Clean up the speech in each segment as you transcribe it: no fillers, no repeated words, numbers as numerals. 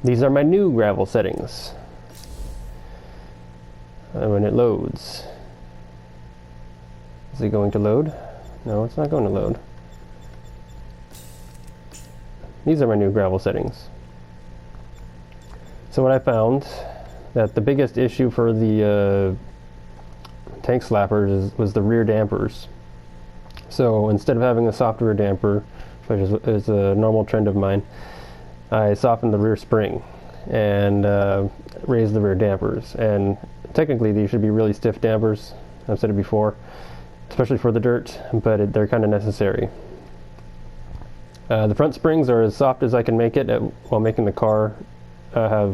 These are my new gravel settings. When it loads. Is it going to load? No, it's not going to load. These are my new gravel settings. So what I found, that the biggest issue for the tank slappers was the rear dampers. So instead of having a soft rear damper, which is a normal trend of mine, I softened the rear spring and raised the rear dampers. And technically these should be really stiff dampers, I've said it before, especially for the dirt, but they're kind of necessary. The front springs are as soft as I can make it while making the car have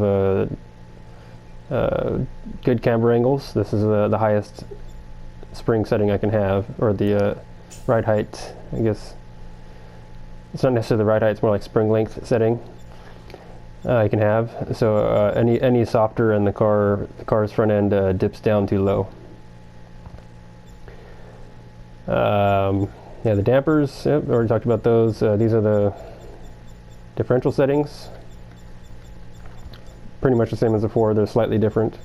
good camber angles. This is the highest spring setting I can have, or the ride height, I guess. It's not necessarily the ride height, it's more like spring length setting I can have. So any softer and the car's front end dips down too low. Yeah, the dampers, yep, already talked about those. These are the differential settings. Pretty much the same as before, they're slightly different.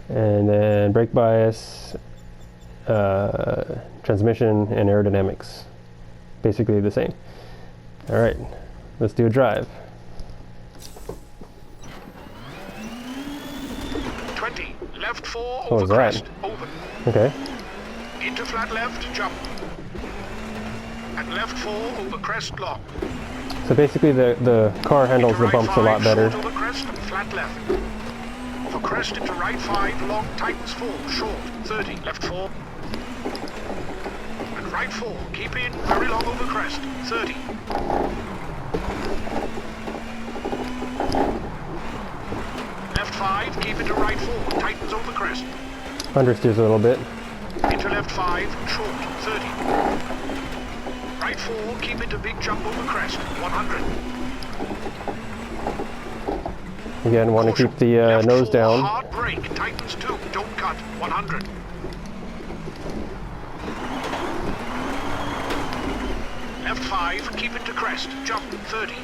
And then brake bias, transmission, and aerodynamics. Basically the same. Alright, let's do a drive. 20, left 4 What over was that? crest, open. Okay. Into flat left, jump. And left 4 over crest, long. So basically the car handles Into the right bumps a 5, lot better. short over crest and flat left. For crest into right 5, long, tightens 4, short, 30, left 4. And right 4, keep in, very long over crest, 30. Left 5, keep into right 4, tightens over crest. Understeers a little bit. Into left 5, short, 30. Right 4, keep into big jump over crest, 100. Again, want to keep the Left nose 4, down. hard brake, tightens 2, don't cut, 100. Left 5, keep into crest, jump, 30.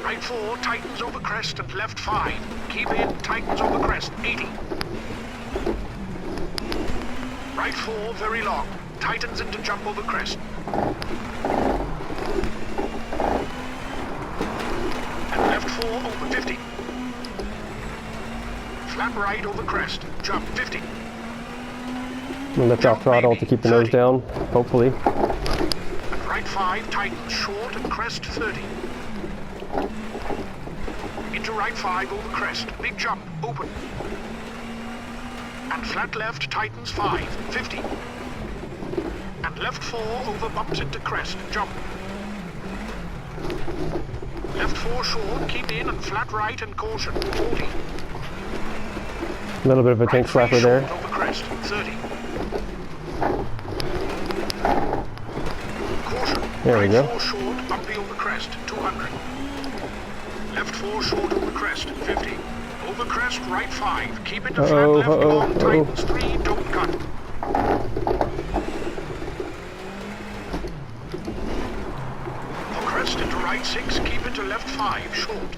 Right 4, tightens over crest and left 5. Keep in, tightens over crest, 80. Right 4, very long. Tightens into jump over crest. And left 4, over 50. Flat right over crest, jump, 50. We'll lift off throttle to keep the nose down, hopefully. And right 5, tightens short and crest, 30. Into right 5 over crest, big jump, open. And flat left, tightens 5, 50. And left 4 over bumps into crest, jump. Left 4 short, keep in and flat right and caution, 40. A little bit of a tank Right 3 slapper there. short over crest, 30. Caution. There we Right go. 4 short, bumpy over crest, 200. Left 4 short over crest, 50. Over crest, right 5. Keep into flat left, long, tightens 3, don't cut. For crest into right 6, keep into left 5, short.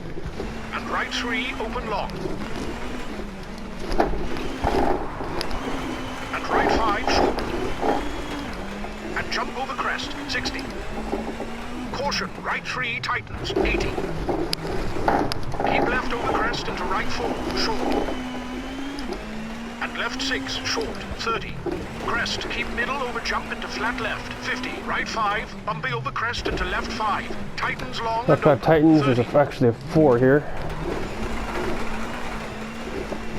And right 3, open long. And right 5, short. And jump over crest, 60. Caution, right 3, tightens, 80. Keep left over crest into right 4, short. And left 6, short, 30. Crest, keep middle over jump into flat left, 50. Right 5, bumpy over crest into left 5. Tightens long. Left 5 tightens, there's actually a 4 here.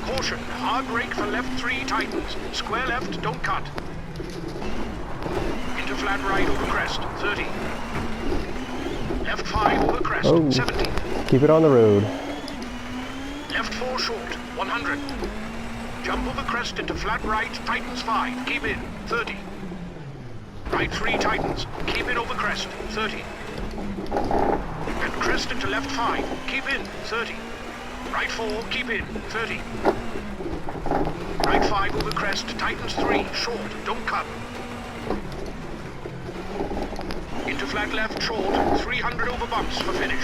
Caution, hard brake for left 3, tightens. Square left, don't cut. Into flat right over crest, 30. Left 5 over crest, 70. Keep it on the road. Left 4 short, 100. Jump over crest into flat right, tightens 5, keep in, 30. Right 3 tightens, keep in over crest, 30. And crest into left 5, keep in, 30. Right 4, keep in, 30. Right 5 over crest, tightens 3, short, don't cut. Into to flat left short, 300 over bumps for finish.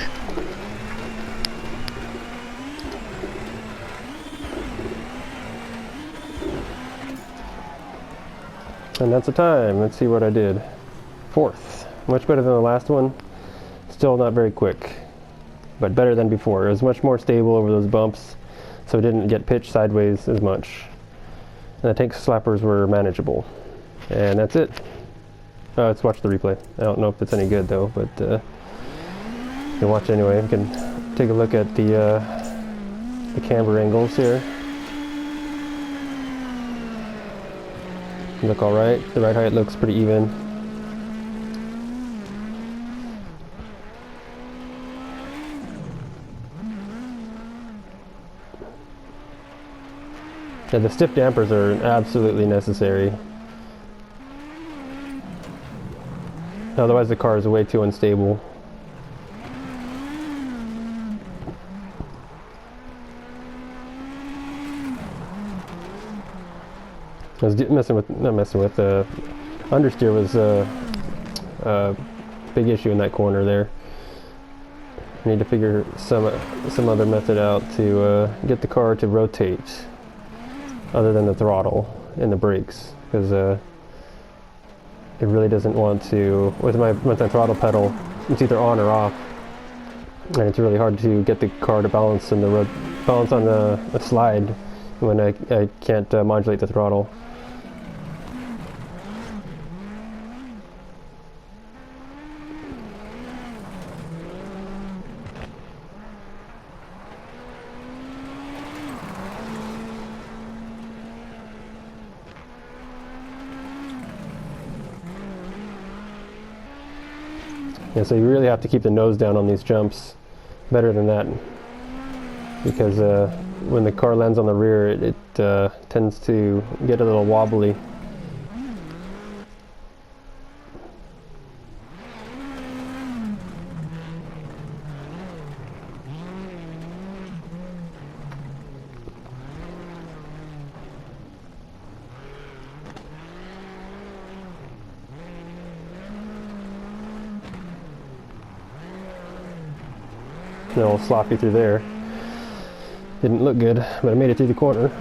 And that's the time. Let's see what I did. 4th. Much better than the last one. Still not very quick, but better than before. It was much more stable over those bumps, so it didn't get pitched sideways as much. And the tank slappers were manageable. And that's it. Let's watch the replay. I don't know if it's any good though, but you can watch anyway. You can take a look at the camber angles here. Look all right. The ride height looks pretty even. Yeah, the stiff dampers are absolutely necessary. Otherwise the car is way too unstable. I was understeer was a big issue in that corner there. I need to figure some other method out to get the car to rotate other than the throttle and the brakes, because it really doesn't want to. With my throttle pedal, it's either on or off, and it's really hard to get the car to balance in the road, balance on the slide when I can't modulate the throttle. Yeah, so you really have to keep the nose down on these jumps. Better than that, because when the car lands on the rear, it tends to get a little wobbly. A little sloppy through there. Didn't look good, but I made it through the corner.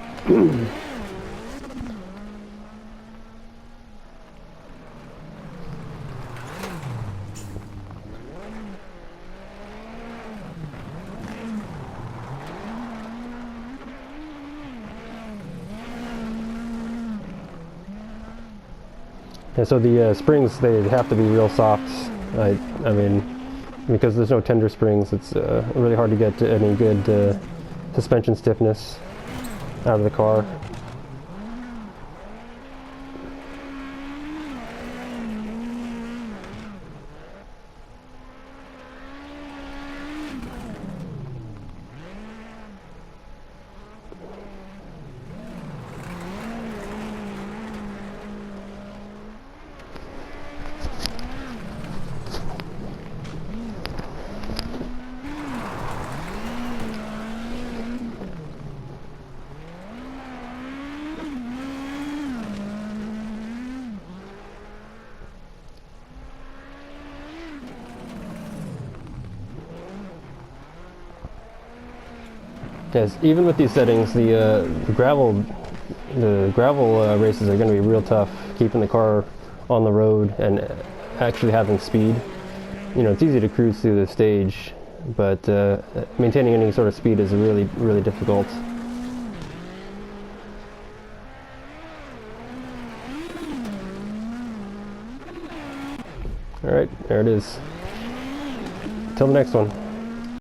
And so the springs, they have to be real soft. I mean, because there's no tender springs, it's really hard to get any good suspension stiffness out of the car. Yes, even with these settings, the gravel races are going to be real tough, keeping the car on the road and actually having speed. You know, it's easy to cruise through the stage, but maintaining any sort of speed is really, really difficult. All right, there it is. Till the next one.